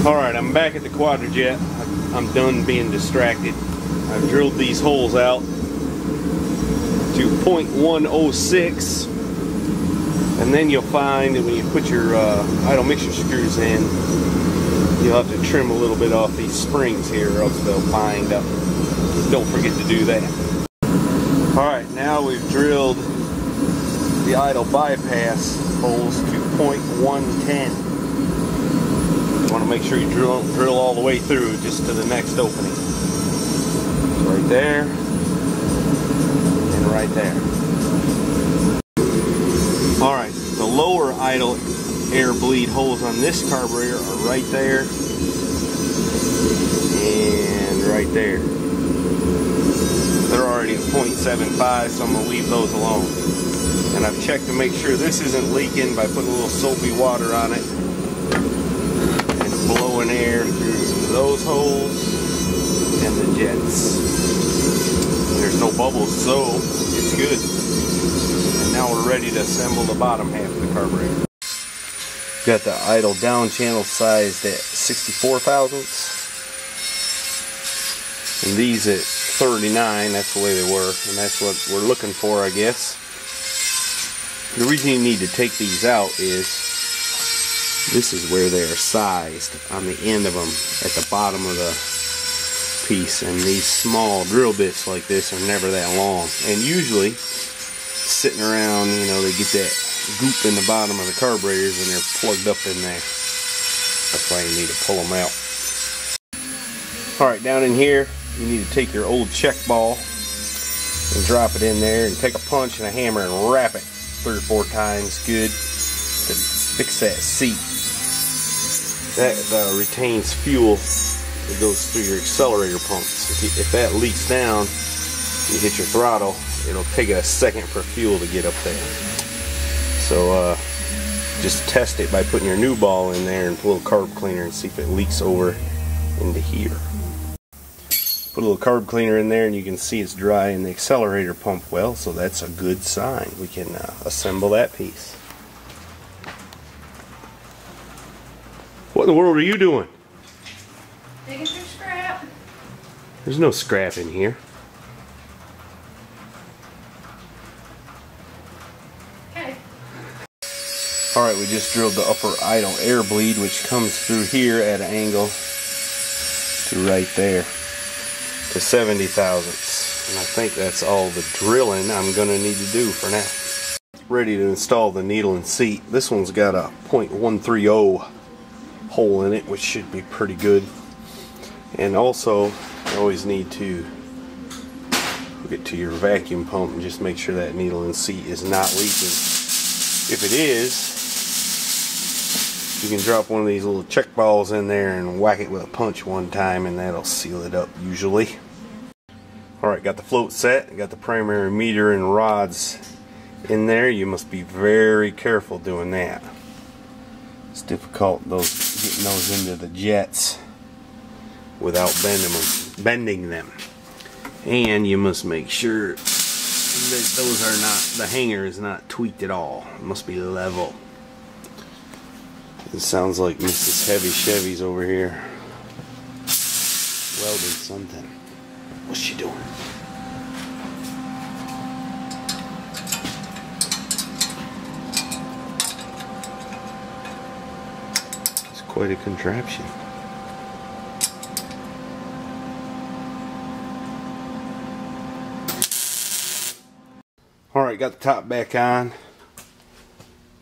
Alright, I'm back at the Quadrajet. I'm done being distracted. I've drilled these holes out to 0.106, and then you'll find that when you put your idle mixture screws in, you'll have to trim a little bit off these springs here or else they'll bind up. Don't forget to do that. Alright, now we've drilled the idle bypass holes to 0.110. You want to make sure you drill all the way through just to the next opening. Right there and right there. Alright, the lower idle air bleed holes on this carburetor are right there and right there. They're already at 0.75, so I'm going to leave those alone. And I've checked to make sure this isn't leaking by putting a little soapy water on it and blowing air through those holes and the jets. There's no bubbles, so it's good. And now we're ready to assemble the bottom half of the carburetor. Got the idle down channel sized at 64 thousandths. And these at 39, that's the way they were. And that's what we're looking for, I guess. The reason you need to take these out is this is where they are sized on the end of them at the bottom of the piece, and these small drill bits like this are never that long, and usually sitting around, you know, they get that goop in the bottom of the carburetors and they're plugged up in there. That's why you need to pull them out. Alright, down in here you need to take your old check ball and drop it in there, and take a punch and a hammer and wrap it 3 or 4 times good to fix that seat. That retains fuel. It goes through your accelerator pumps. If that leaks down, you hit your throttle, it'll take a second for fuel to get up there. So just test it by putting your new ball in there and put a little carb cleaner and see if it leaks over into here. Put a little carb cleaner in there and you can see it's dry in the accelerator pump well, so that's a good sign. We can assemble that piece. What in the world are you doing? Digging through scrap. There's no scrap in here. Okay. Alright, we just drilled the upper idle air bleed, which comes through here at an angle to right there to 70 thousandths. And I think that's all the drilling I'm going to need to do for now. Ready to install the needle and seat. This one's got a .130 hole in it, which should be pretty good. And also, you always need to get to your vacuum pump and just make sure that needle and seat is not leaking. If it is, you can drop one of these little check balls in there and whack it with a punch one time, and that'll seal it up usually. Alright, got the float set, got the primary meter and rods in there. You must be very careful doing that. It's difficult getting those into the jets without bending them. And you must make sure that those are not, the hanger is not tweaked at all. It must be level. It sounds like Mrs. Heavy Chevy's over here welding something. What's she doing? It's quite a contraption. Alright, got the top back on.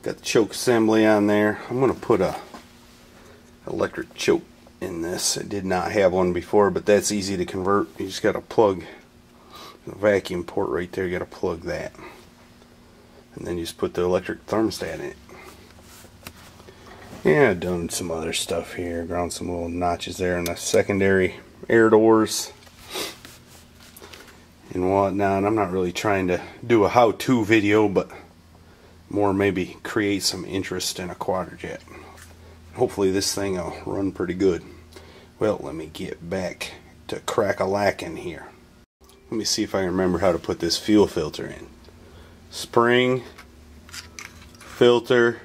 Got the choke assembly on there. I'm going to put a electric choke in this. I did not have one before, but that's easy to convert. You just got to plug the vacuum port right there. You got to plug that. And then you just put the electric thermostat in it. Yeah, I've done some other stuff here. Ground some little notches there in the secondary air doors and whatnot. I'm not really trying to do a how-to video, but more maybe create some interest in a Quadrajet. Hopefully this thing will run pretty good. Well, let me get back to crack-a-lackin' here. Let me see if I can remember how to put this fuel filter in. Spring, filter,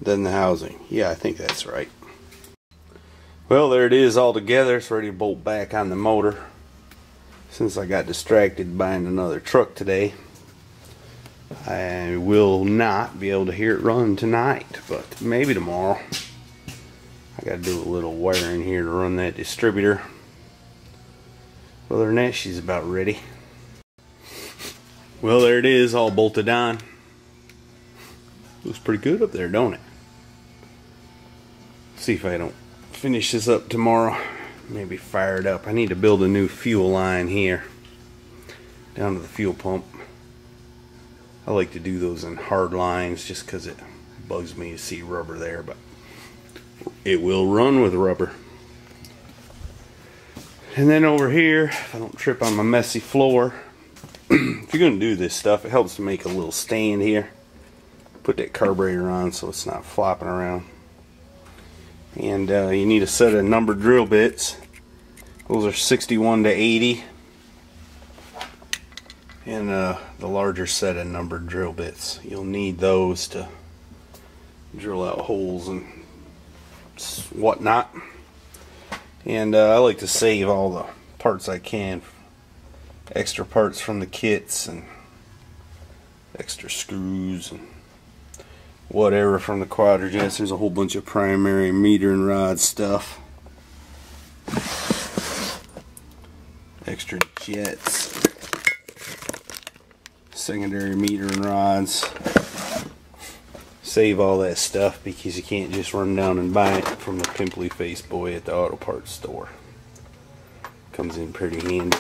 than the housing. Yeah, I think that's right. Well, there it is all together. It's ready to bolt back on the motor. Since I got distracted buying another truck today, I will not be able to hear it run tonight, but maybe tomorrow. I got to do a little wiring here to run that distributor. Other than that, she's about ready. Well, there it is, all bolted on. Looks pretty good up there, don't it? See if I don't finish this up tomorrow. Maybe fire it up. I need to build a new fuel line here down to the fuel pump. I like to do those in hard lines just because it bugs me to see rubber there, but it will run with rubber. And then over here, if I don't trip on my messy floor, if you're going to do this stuff, it helps to make a little stand here. Put that carburetor on so it's not flopping around. And you need a set of numbered drill bits. Those are 61 to 80. And the larger set of numbered drill bits. You'll need those to drill out holes and whatnot. And I like to save all the parts I can. Extra parts from the kits and extra screws and whatever from the quadrajets. There's a whole bunch of primary meter and rod stuff. Extra jets. Secondary meter and rods. Save all that stuff because you can't just run down and buy it from the pimply faced boy at the auto parts store. Comes in pretty handy.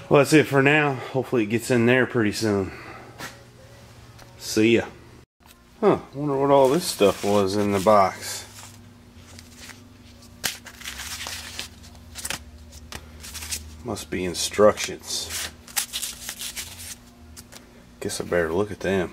Well, that's it for now. Hopefully it gets in there pretty soon. See ya. Huh, wonder what all this stuff was in the box. Must be instructions. Guess I better look at them.